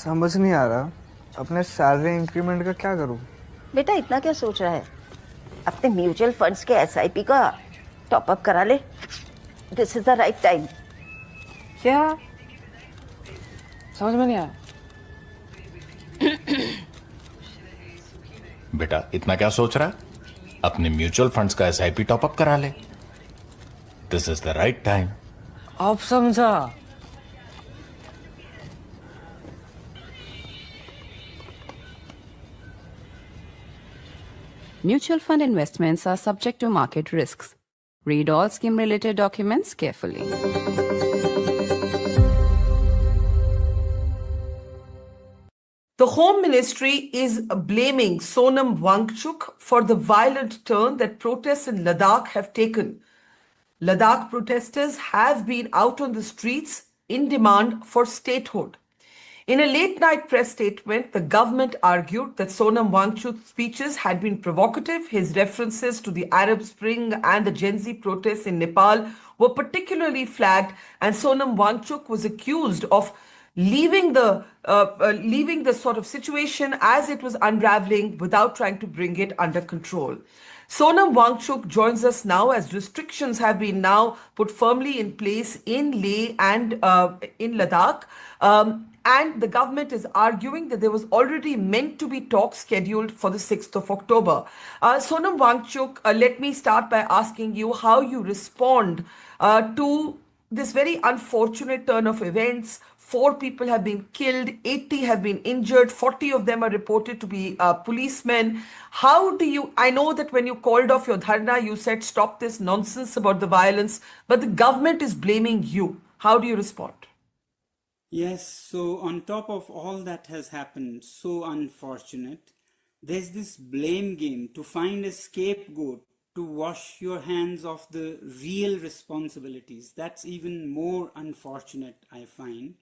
समझ नहीं आ रहा अपने सैलरी इंक्रीमेंट का क्या करूं। बेटा इतना क्या सोच रहा है? अपने म्यूचुअल फंड्स के एसआईपी का टॉप अप करा ले। This is the right time. क्या? समझ में नहीं आया। बेटा इतना क्या सोच रहा है? अपने म्यूचुअल फंड्स का एसआईपी टॉपअप करा ले। This is the right time. अब समझा। Mutual fund investments are subject to market risks. Read all scheme related documents carefully. The Home Ministry is blaming Sonam Wangchuk for the violent turn that protests in Ladakh have taken. Ladakh protesters have been out on the streets in demand for statehood. In a late-night press statement, the government argued that Sonam Wangchuk's speeches had been provocative. His references to the Arab Spring and the Gen Z protests in Nepal were particularly flagged, and Sonam Wangchuk was accused of leaving the sort of situation as it was unraveling without trying to bring it under control. Sonam Wangchuk joins us now as restrictions have been now put firmly in place in Leh and in Ladakh. And the government is arguing that there was already meant to be talks scheduled for the 6th of October. Sonam Wangchuk, let me start by asking you how you respond to this very unfortunate turn of events. 4 people have been killed, 80 have been injured, 40 of them are reported to be policemen. How do you, I know that when you called off your dharna, you said stop this nonsense about the violence, but the government is blaming you. How do you respond? Yes, so on top of all that has happened, so unfortunate, there's this blame game to find a scapegoat to wash your hands of the real responsibilities. That's even more unfortunate, I find.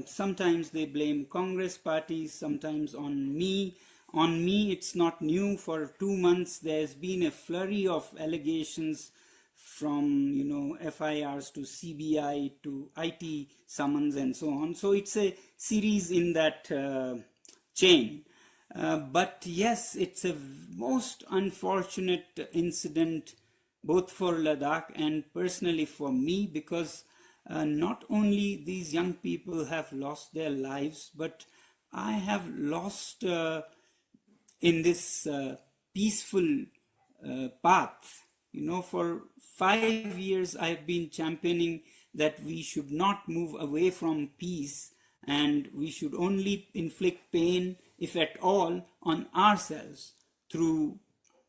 Sometimes they blame Congress parties, sometimes on me. On me, it's not new. For 2 months, there's been a flurry of allegations from FIRs to CBI to IT summons and so on. So it's a series in that chain. But yes, it's a most unfortunate incident both for Ladakh and personally for me, because not only these young people have lost their lives, but I have lost in this peaceful path. For 5 years, I've been championing that we should not move away from peace and we should only inflict pain, if at all, on ourselves through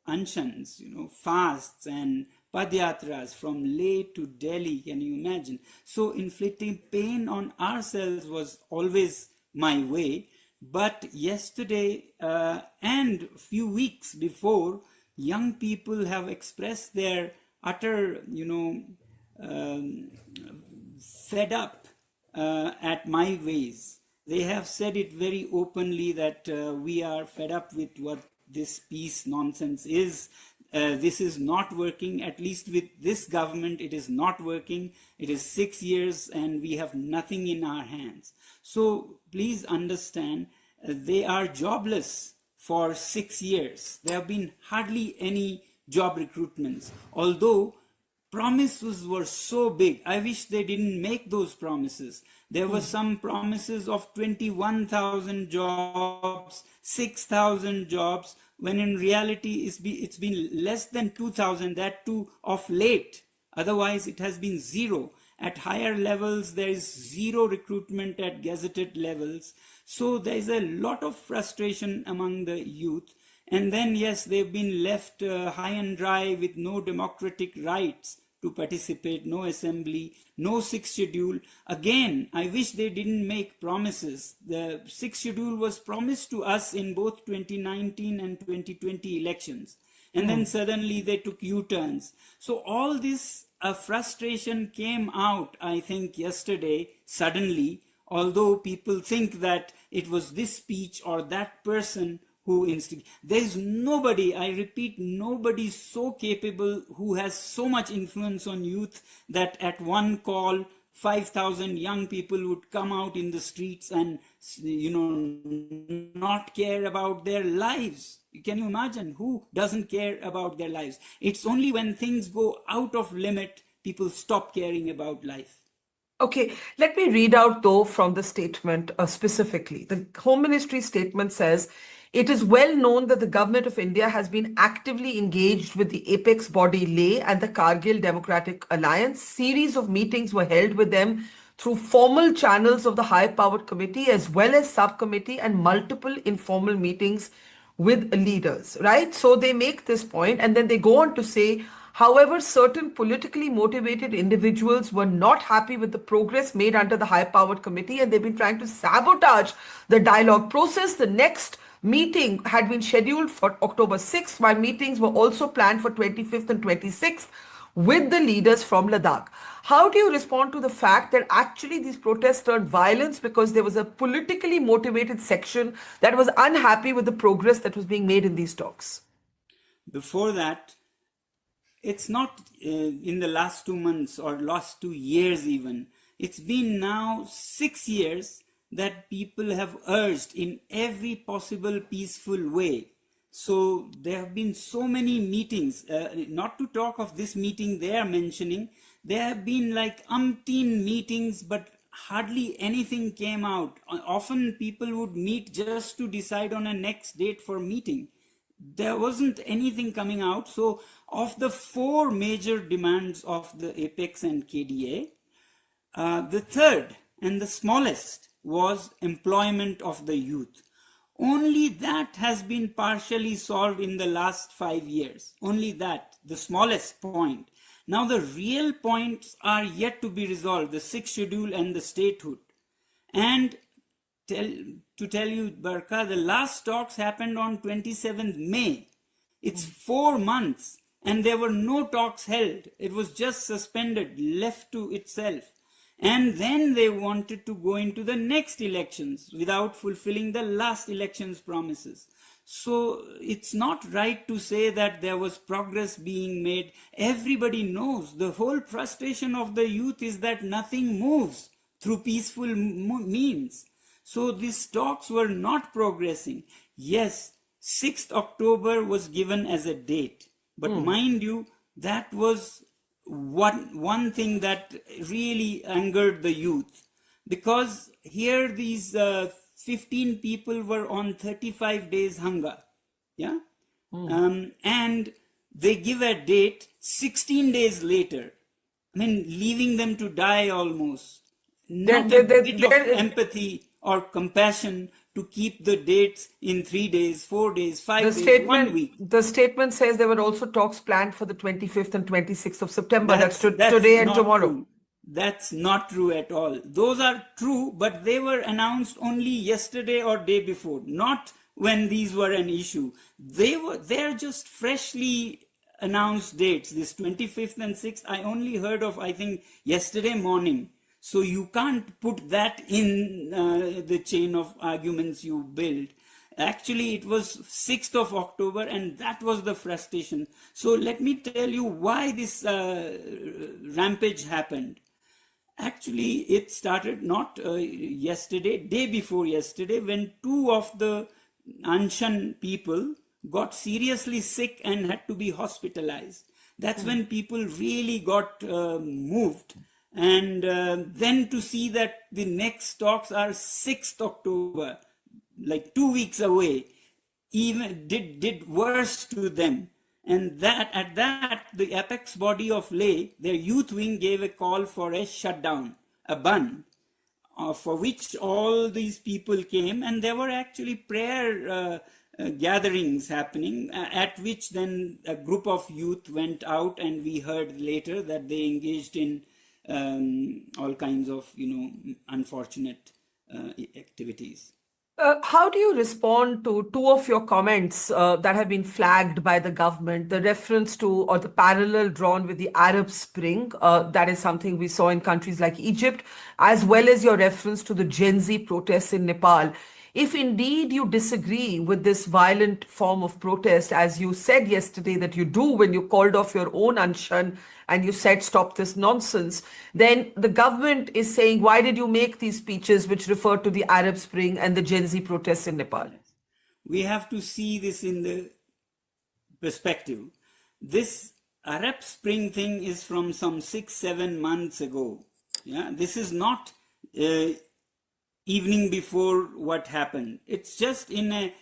anshans, fasts and padyatras from Leh to Delhi, can you imagine? So inflicting pain on ourselves was always my way. But yesterday and a few weeks before, young people have expressed their utter, fed up at my ways. They have said it very openly that we are fed up with what this peace nonsense is. This is not working, at least with this government, it is not working. It is 6 years and we have nothing in our hands. So please understand, they are jobless for 6 years. There have been hardly any job recruitments. Although promises were so big, I wish they didn't make those promises. There were some promises of 21,000 jobs, 6,000 jobs, when in reality it's been less than 2,000, that too of late. Otherwise it has been zero. At higher levels, there is zero recruitment at gazetted levels. So there is a lot of frustration among the youth. And then, yes, they've been left high and dry with no democratic rights to participate, no assembly, no sixth schedule. Again, I wish they didn't make promises. The sixth schedule was promised to us in both 2019 and 2020 elections. And then suddenly they took U-turns. So all this frustration came out, I think, yesterday, suddenly, although people think that it was this speech or that person who there is nobody, I repeat, nobody so capable who has so much influence on youth that at one call 5,000 young people would come out in the streets and, not care about their lives. Can you imagine? Who doesn't care about their lives? It's only when things go out of limit, people stop caring about life. Okay, let me read out though from the statement specifically. The Home Ministry statement says, it is well known that the Government of India has been actively engaged with the apex body Leh and the Kargil Democratic Alliance. Series of meetings were held with them through formal channels of the high-powered committee as well as subcommittee and multiple informal meetings with leaders, right? So they make this point and then they go on to say, however, certain politically motivated individuals were not happy with the progress made under the high-powered committee and they've been trying to sabotage the dialogue process. The next meeting had been scheduled for October 6th, while meetings were also planned for 25th and 26th with the leaders from Ladakh. How do you respond to the fact that actually these protests turned violence because there was a politically motivated section that was unhappy with the progress that was being made in these talks? Before that, it's not in the last 2 months or last 2 years even. It's been now 6 years that people have urged in every possible peaceful way. So there have been so many meetings, not to talk of this meeting they are mentioning, there have been like umpteen meetings, but hardly anything came out. Often people would meet just to decide on a next date for meeting. There wasn't anything coming out. So of the 4 major demands of the Apex and KDA, the third and the smallest was employment of the youth. Only that has been partially solved in the last 5 years. Only that, the smallest point. Now the real points are yet to be resolved, the 6th schedule and the statehood. And to tell you, Barkha, the last talks happened on 27th May. It's 4 months and there were no talks held. It was just suspended, left to itself. And then they wanted to go into the next elections without fulfilling the last election's promises. So it's not right to say that there was progress being made. Everybody knows the whole frustration of the youth is that nothing moves through peaceful means. So these talks were not progressing. Yes, 6th October was given as a date. But mind you, that was one thing that really angered the youth, because here these 15 people were on 35 days hunger, and they give a date 16 days later. I mean, leaving them to die almost. Not a bit of empathy or compassion to keep the dates in 3 days, 4 days, 5 days, 1 week. The statement says there were also talks planned for the 25th and 26th of September. That's today and tomorrow. True. That's not true at all. Those are true, but they were announced only yesterday or day before, not when these were an issue. They're just freshly announced dates. This 25th and 6th, I only heard of, I think, yesterday morning. So you can't put that in the chain of arguments you build. Actually, it was 6th of October and that was the frustration. So let me tell you why this rampage happened. Actually, it started not yesterday, day before yesterday, when 2 of the Anshan people got seriously sick and had to be hospitalized. That's when people really got moved. And then to see that the next talks are 6th October, like 2 weeks away, even did worse to them. And that at that, the apex body of Leh, their youth wing gave a call for a shutdown, a ban, for which all these people came, and there were actually prayer gatherings happening, at which then a group of youth went out, and we heard later that they engaged in all kinds of, unfortunate activities. How do you respond to 2 of your comments that have been flagged by the government? The reference to or the parallel drawn with the Arab Spring, that is something we saw in countries like Egypt, as well as your reference to the Gen Z protests in Nepal. if indeed you disagree with this violent form of protest, as you said yesterday that you do when you called off your own Anshan and you said stop this nonsense, then the government is saying, why did you make these speeches which refer to the Arab Spring and the Gen Z protests in Nepal? We have to see this in the perspective. This Arab Spring thing is from some 6-7 months ago. Yeah, this is not evening before what happened. It's just in a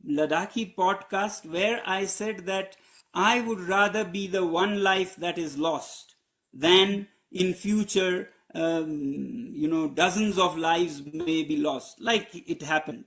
Ladakhi podcast where I said that I would rather be the one life that is lost than in future, dozens of lives may be lost, like it happened.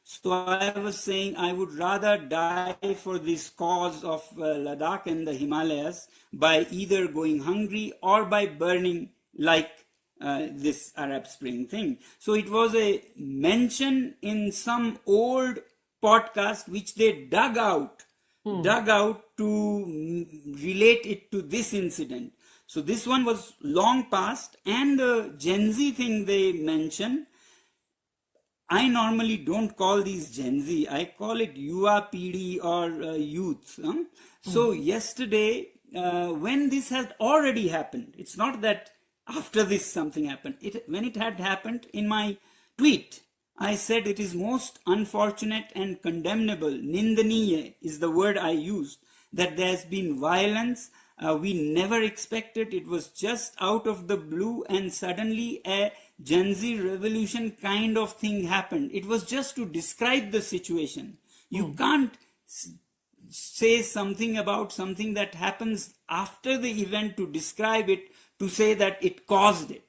So I was saying I would rather die for this cause of Ladakh and the Himalayas by either going hungry or by burning like this Arab Spring thing. So it was a mention in some old podcast which they dug out to relate it to this incident. So this one was long past, and the Gen Z thing they mentioned, I normally don't call these Gen Z. I call it Yuva PD or youth. So yesterday, when this had already happened, it's not that after this something happened. When it had happened, in my tweet, I said it is most unfortunate and condemnable. Nindaniya is the word I used. That there has been violence. We never expected. It was just out of the blue, and suddenly a Gen Z revolution kind of thing happened. It was just to describe the situation. You can't say something about something that happens after the event to describe it, to say that it caused it.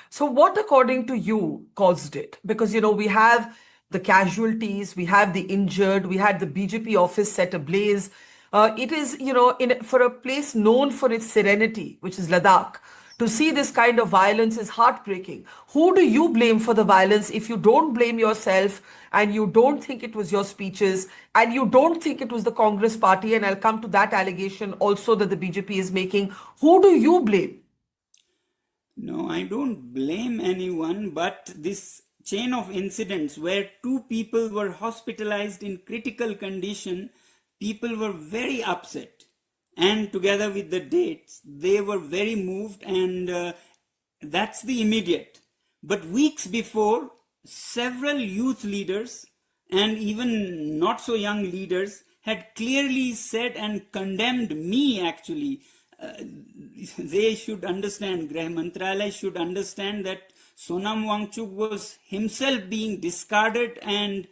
So what, according to you, caused it? Because, we have the casualties, we have the injured, we had the BJP office set ablaze. It is, for a place known for its serenity, which is Ladakh, to see this kind of violence is heartbreaking. Who do you blame for the violence if you don't blame yourself and you don't think it was your speeches and you don't think it was the Congress party? And I'll come to that allegation also that the BJP is making. Who do you blame? No, I don't blame anyone, but this chain of incidents where 2 people were hospitalized in critical condition, people were very upset. And together with the dates, they were very moved, and that's the immediate. But weeks before, several youth leaders and even not so young leaders had clearly said and condemned me actually. They should understand, Grah Mantralaya should understand that Sonam Wangchuk was himself being discarded and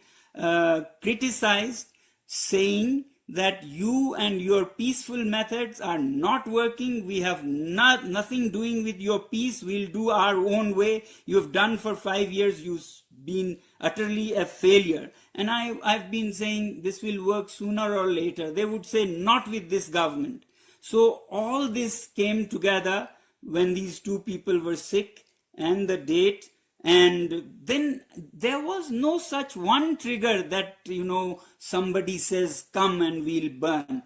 criticized, saying that you and your peaceful methods are not working. We have nothing doing with your peace. We'll do our own way. You've done for 5 years. You've been utterly a failure. And I've been saying this will work sooner or later. They would say not with this government. So all this came together when these 2 people were sick and the date. And then there was no such one trigger that, somebody says, come and we'll burn.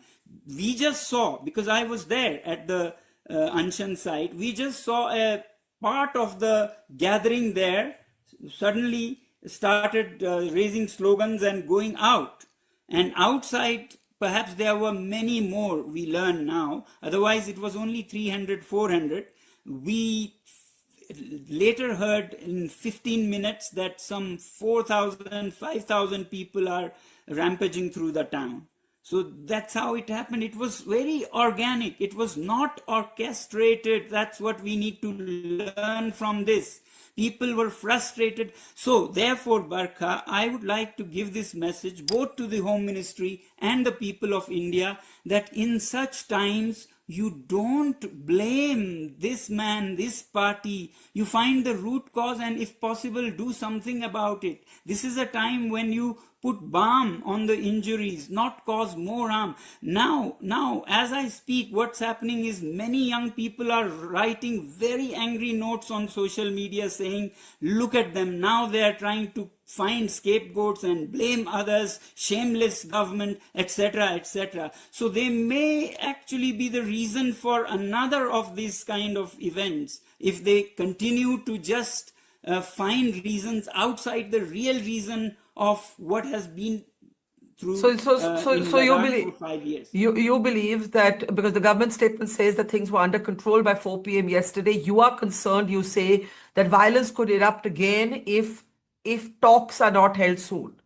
We just saw, because I was there at the Anshan site, we just saw a part of the gathering there suddenly started raising slogans and going out. And outside, perhaps there were many more, we learn now. Otherwise, it was only 300, 400. We later heard in 15 minutes that some 4,000, 5,000 people are rampaging through the town. So that's how it happened. It was very organic. It was not orchestrated. That's what we need to learn from this. People were frustrated. So therefore, Barkha, I would like to give this message both to the Home Ministry and the people of India that in such times, you don't blame this man, this party. You find the root cause and if possible, do something about it. This is a time when you put balm on the injuries, not cause more harm. Now, as I speak, what's happening is many young people are writing very angry notes on social media saying, look at them, now they are trying to find scapegoats and blame others, shameless government, etc., etc. So they may actually be the reason for another of these kind of events if they continue to just find reasons outside the real reason of what has been through So, so, in so you Ladakh believe for 5 years. you believe that because the government statement says that things were under control by 4 p.m. yesterday, you are concerned. You say that violence could erupt again if talks are not held soon.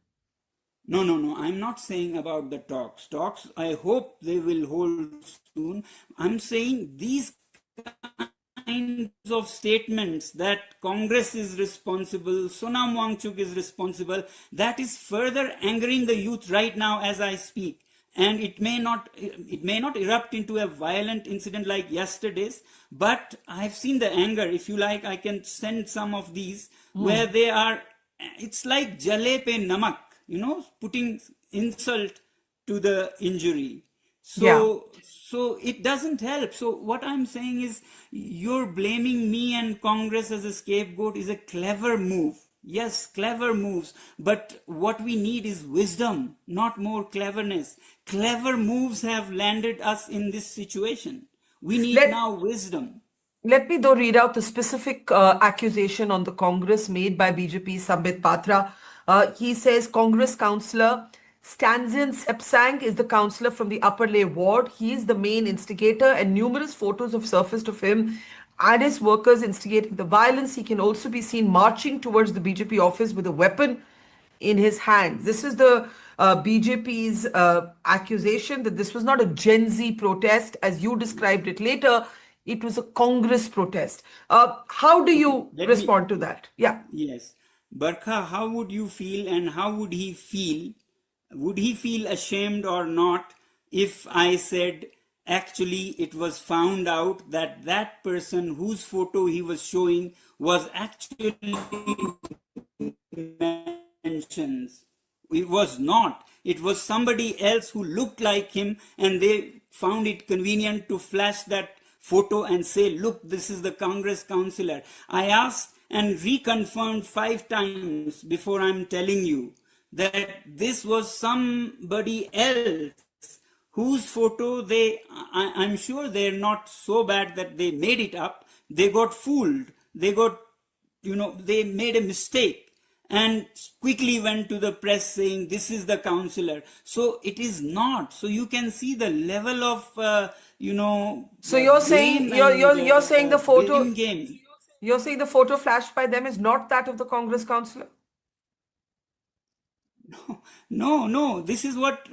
No, no, no. I'm not saying about the talks. Talks, I hope they will hold soon. I'm saying these kinds of statements that Congress is responsible, Sonam Wangchuk is responsible, that is further angering the youth right now as I speak. And it may not erupt into a violent incident like yesterday's, but I've seen the anger. If you like, I can send some of these where they are, it's like jale pe namak, putting insult to the injury. Yeah. So it doesn't help. So what I'm saying is you're blaming me and Congress as a scapegoat is a clever move. Yes, clever moves. But what we need is wisdom, not more cleverness. Clever moves have landed us in this situation. We need now wisdom. Let me though read out the specific accusation on the Congress made by BJP Sambit Patra. He says Congress councillor Stanzin Sepsang is the councillor from the Upper Leh ward. He is the main instigator and numerous photos have surfaced of him and his workers instigating the violence. He can also be seen marching towards the BJP office with a weapon in his hands. This is the BJP's accusation that this was not a Gen Z protest as you described it later. It was a Congress protest. How do you respond to that? Yeah. Yes. Barkha, how would you feel and how would he feel? Would he feel ashamed or not if I said, actually, it was found out that that person whose photo he was showing was actually mentions. It was not. It was somebody else who looked like him and they found it convenient to flash that photo and say, look, this is the Congress councillor. I asked and reconfirmed 5 times before I'm telling you that this was somebody else whose photo I'm sure they're not so bad that they made it up. They got fooled. They made a mistake and quickly went to the press saying this is the councillor. So it is not. So you can see the level of So you're saying you're saying the photo game. You're saying the photo flashed by them is not that of the Congress councillor? No. This is what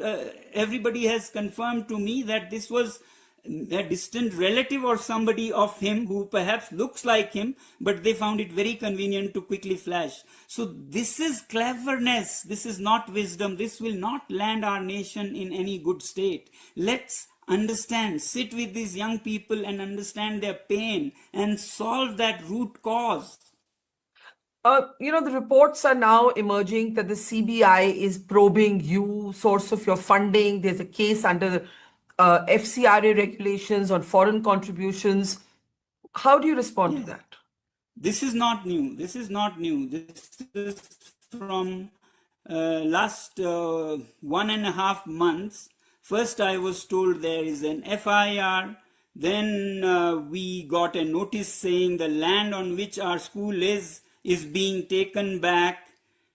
everybody has confirmed to me, that this was a distant relative or somebody of him who perhaps looks like him, but they found it very convenient to quickly flash. So this is cleverness. This is not wisdom. This will not land our nation in any good state. Let's understand, sit with these young people and understand their pain and solve that root cause. The reports are now emerging that the CBI is probing you, source of your funding. There's a case under FCRA regulations on foreign contributions. How do you respond to that? This is not new. This is from last 1.5 months. First, I was told there is an FIR. Then we got a notice saying the land on which our school is being taken back.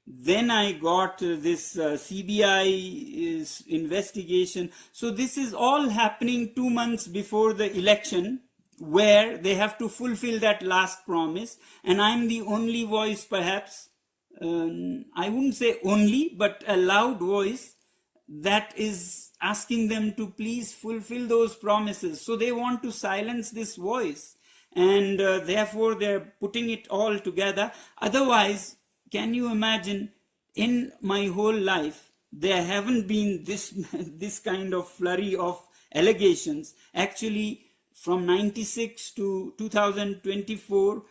Then I got this CBI investigation. So this is all happening 2 months before the election, where they have to fulfill that last promise. And I'm the only voice, perhaps, I wouldn't say only, but a loud voice that is asking them to please fulfill those promises. So they want to silence this voice. And therefore, they're putting it all together. Otherwise, can you imagine, in my whole life, there haven't been this kind of flurry of allegations. Actually, from 96 to 2024,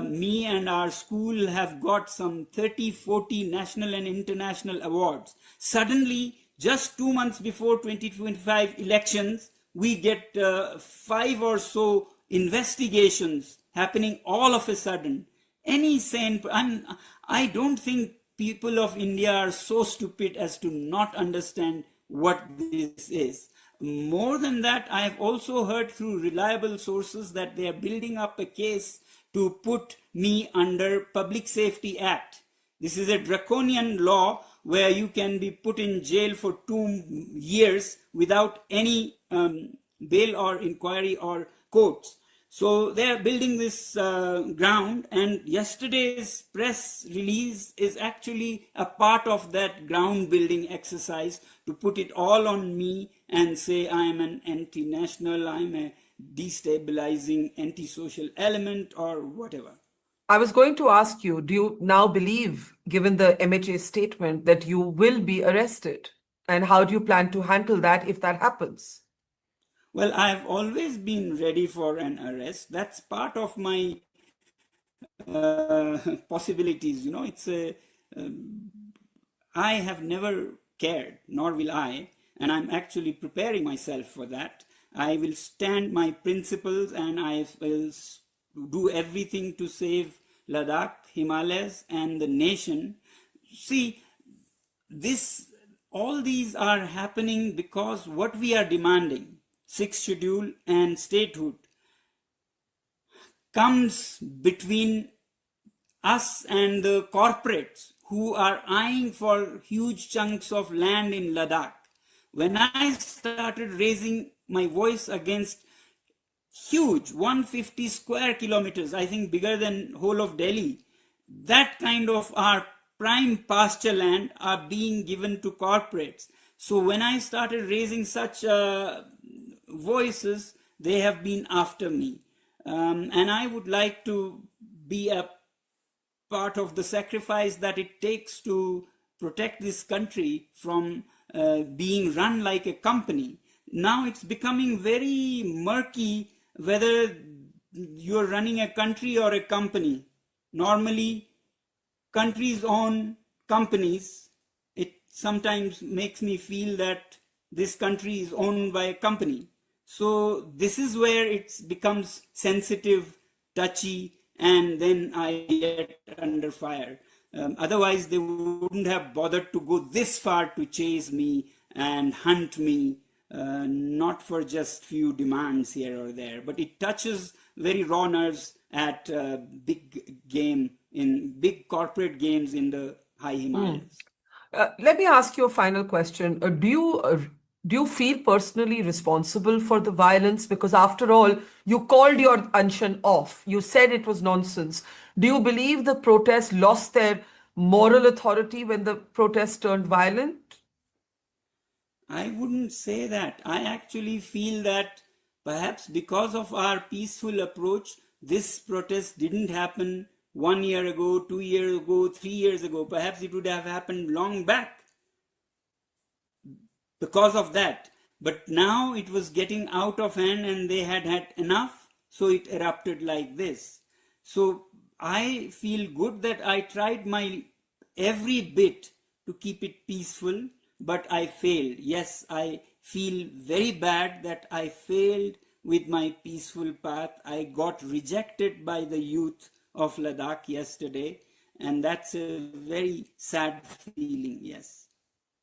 me and our school have got some 30-40 national and international awards. Suddenly, just 2 months before 2025 elections, we get 5 or so investigations happening all of a sudden. Any sane, I don't think people of India are so stupid as to not understand what this is. More than that, I have also heard through reliable sources that they are building up a case to put me under Public Safety Act. This is a draconian law where you can be put in jail for 2 years without any bail or inquiry or courts. So they are building this ground, and yesterday's press release is actually a part of that ground building exercise to put it all on me and say I am an anti-national, I am a destabilizing anti-social element or whatever. I was going to ask you, do you now believe, given the MHA statement, that you will be arrested? And how do you plan to handle that if that happens? Well, I've always been ready for an arrest. That's part of my possibilities. You know, I have never cared, nor will I, and I'm actually preparing myself for that. I will stand my principles, and I will do everything to save Ladakh, Himalayas, and the nation. See, all these are happening because what we are demanding, sixth schedule and statehood, comes between us and the corporates who are eyeing for huge chunks of land in Ladakh. When I started raising my voice against huge 150 square kilometers, I think bigger than whole of Delhi, that kind of our prime pasture land are being given to corporates. So when I started raising such voices, they have been after me. And I would like to be a part of the sacrifice that it takes to protect this country from being run like a company. Now it's becoming very murky whether you're running a country or a company. Normally, countries own companies. It sometimes makes me feel that this country is owned by a company. So this is where it becomes sensitive, touchy, and then I get under fire. Otherwise, they wouldn't have bothered to go this far to chase me and hunt me, not for just few demands here or there, but it touches very raw nerves at big corporate games in the high Himalayas. Let me ask you a final question. Do you feel personally responsible for the violence? Because after all, you called your Anshan off. You said it was nonsense. Do you believe the protests lost their moral authority when the protests turned violent? I wouldn't say that. I actually feel that perhaps because of our peaceful approach, this protest didn't happen 1 year ago, 2 years ago, 3 years ago. Perhaps it would have happened long back because of that. But now it was getting out of hand and they had had enough, so it erupted like this. So I feel good that I tried my every bit to keep it peaceful, but I failed. Yes, I feel very bad that I failed with my peaceful path. I got rejected by the youth of Ladakh yesterday, and that's a very sad feeling, yes.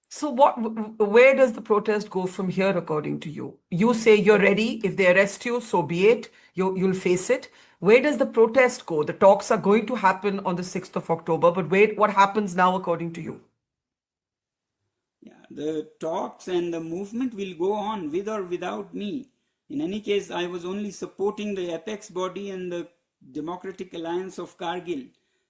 So where does the protest go from here, according to you? You say you're ready. If they arrest you, so be it. You'll face it. Where does the protest go? The talks are going to happen on the 6th of October, but wait, what happens now, according to you? Yeah, the talks and the movement will go on with or without me. In any case, I was only supporting the apex body and the Democratic Alliance of Kargil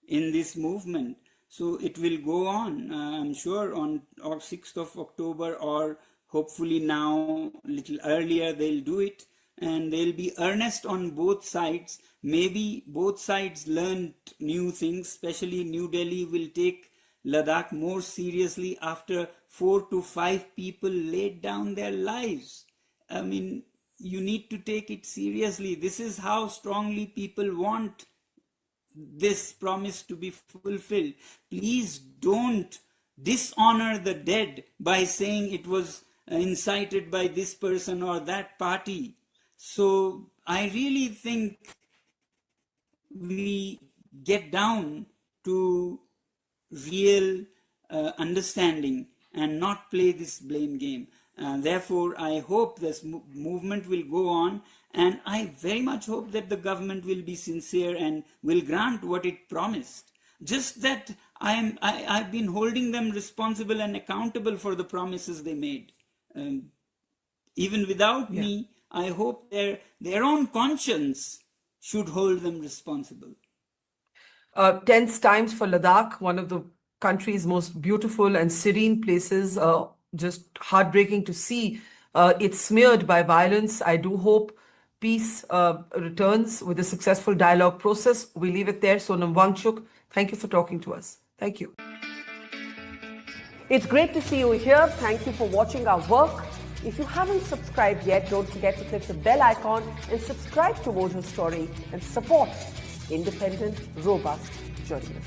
in this movement. So it will go on, I'm sure, on 6th of October, or hopefully now, a little earlier, they'll do it. And they'll be earnest on both sides. Maybe both sides learned new things, especially New Delhi will take Ladakh more seriously after 4 to 5 people laid down their lives. I mean, you need to take it seriously. This is how strongly people want this promise to be fulfilled. Please don't dishonor the dead by saying it was incited by this person or that party. So I really think we get down to real understanding and not play this blame game. Therefore, I hope this movement will go on, and I very much hope that the government will be sincere and will grant what it promised. Just that I've been holding them responsible and accountable for the promises they made. Even without me, I hope their own conscience should hold them responsible. Tense times for Ladakh, one of the country's most beautiful and serene places. Just heartbreaking to see it smeared by violence. I do hope peace returns with a successful dialogue process. We leave it there. Sonam Wangchuk, thank you for talking to us. Thank you. It's great to see you here. Thank you for watching our work. If you haven't subscribed yet, don't forget to click the bell icon and subscribe to Mojo Story and support independent, robust journalism.